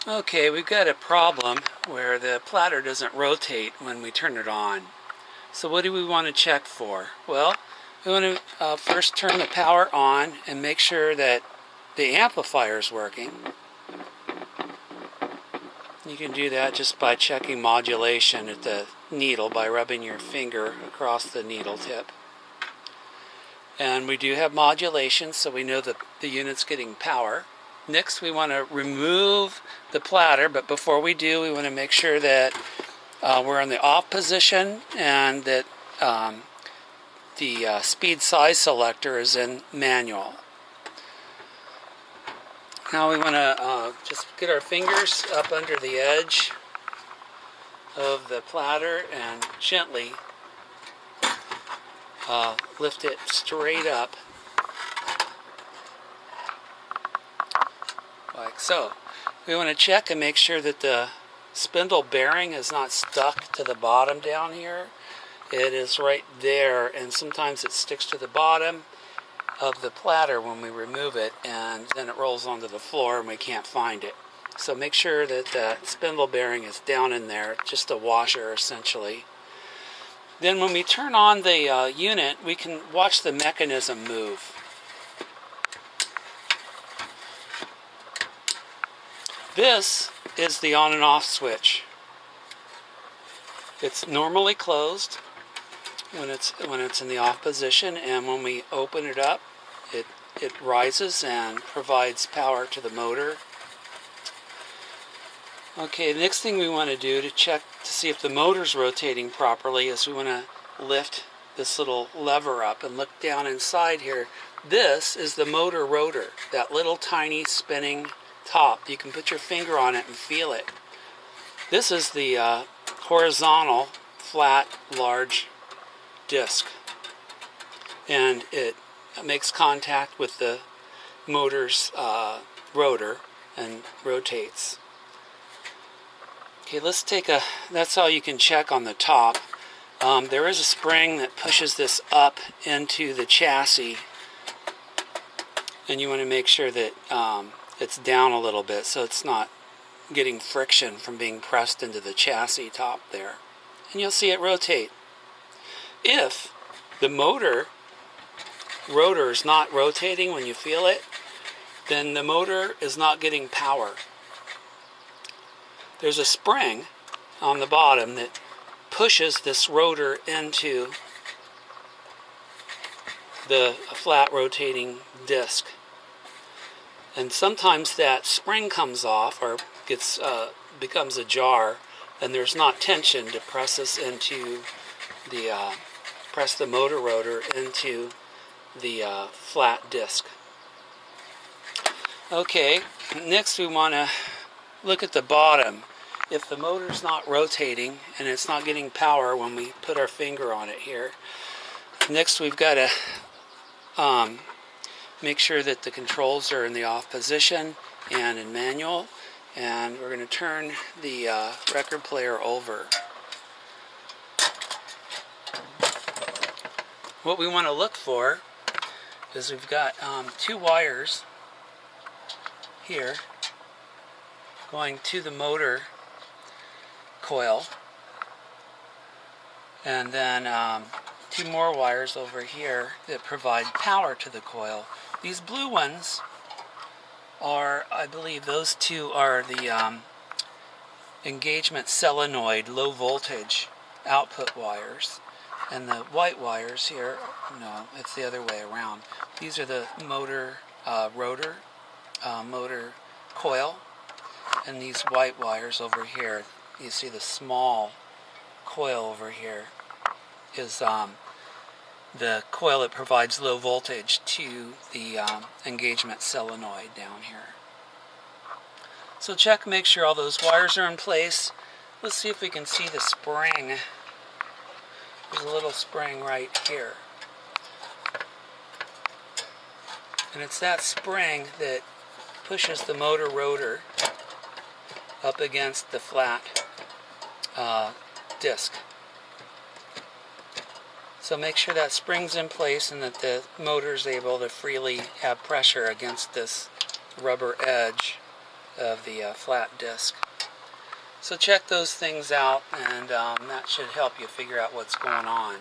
Okay, we've got a problem where the platter doesn't rotate when we turn it on. So what do we want to check for? Well, we want to first turn the power on and make sure that the amplifier is working. You can do that just by checking modulation at the needle by rubbing your finger across the needle tip. And we do have modulation, so we know that the unit's getting power. Next, we want to remove the platter, but before we do, we want to make sure that we're in the off position and that the speed size selector is in manual. Now we want to just get our fingers up under the edge of the platter and gently lift it straight up, like so. We want to check and make sure that the spindle bearing is not stuck to the bottom down here. It is right there, and sometimes it sticks to the bottom of the platter when we remove it, and then it rolls onto the floor and we can't find it. So make sure that the spindle bearing is down in there, just a washer essentially. Then when we turn on the unit, we can watch the mechanism move. This is the on and off switch. It's normally closed when it's in the off position, and when we open it up, it rises and provides power to the motor. Okay, the next thing we want to do to check to see if the motor's rotating properly is we want to lift this little lever up and look down inside here. This is the motor rotor, that little tiny spinning top. You can put your finger on it and feel it. This is the horizontal, flat, large disc, and it makes contact with the motor's rotor and rotates. Okay, let's take that's all you can check on the top. There is a spring that pushes this up into the chassis, and you want to make sure that it's down a little bit so it's not getting friction from being pressed into the chassis top there. And you'll see it rotate. If the motor rotor is not rotating when you feel it, then the motor is not getting power. There's a spring on the bottom that pushes this rotor into the flat rotating disc. And sometimes that spring comes off or becomes ajar, and there's not tension to press the motor rotor into the flat disc. Okay, next we want to look at the bottom. If the motor's not rotating and it's not getting power when we put our finger on it here, next we've got to make sure that the controls are in the off position and in manual, and we're going to turn the record player over. What we want to look for is we've got two wires here going to the motor coil, and then two more wires over here that provide power to the coil. These blue ones are, I believe those two are the engagement solenoid low voltage output wires, and the white wires here, no, it's the other way around. These are the motor rotor, motor coil, and these white wires over here, you see the small coil over here is the coil that provides low voltage to the engagement solenoid down here. So check, make sure all those wires are in place. Let's see if we can see the spring. There's a little spring right here. And it's that spring that pushes the motor rotor up against the flat disc. So make sure that spring's in place and that the motor's able to freely have pressure against this rubber edge of the flat disc. So check those things out, and that should help you figure out what's going on.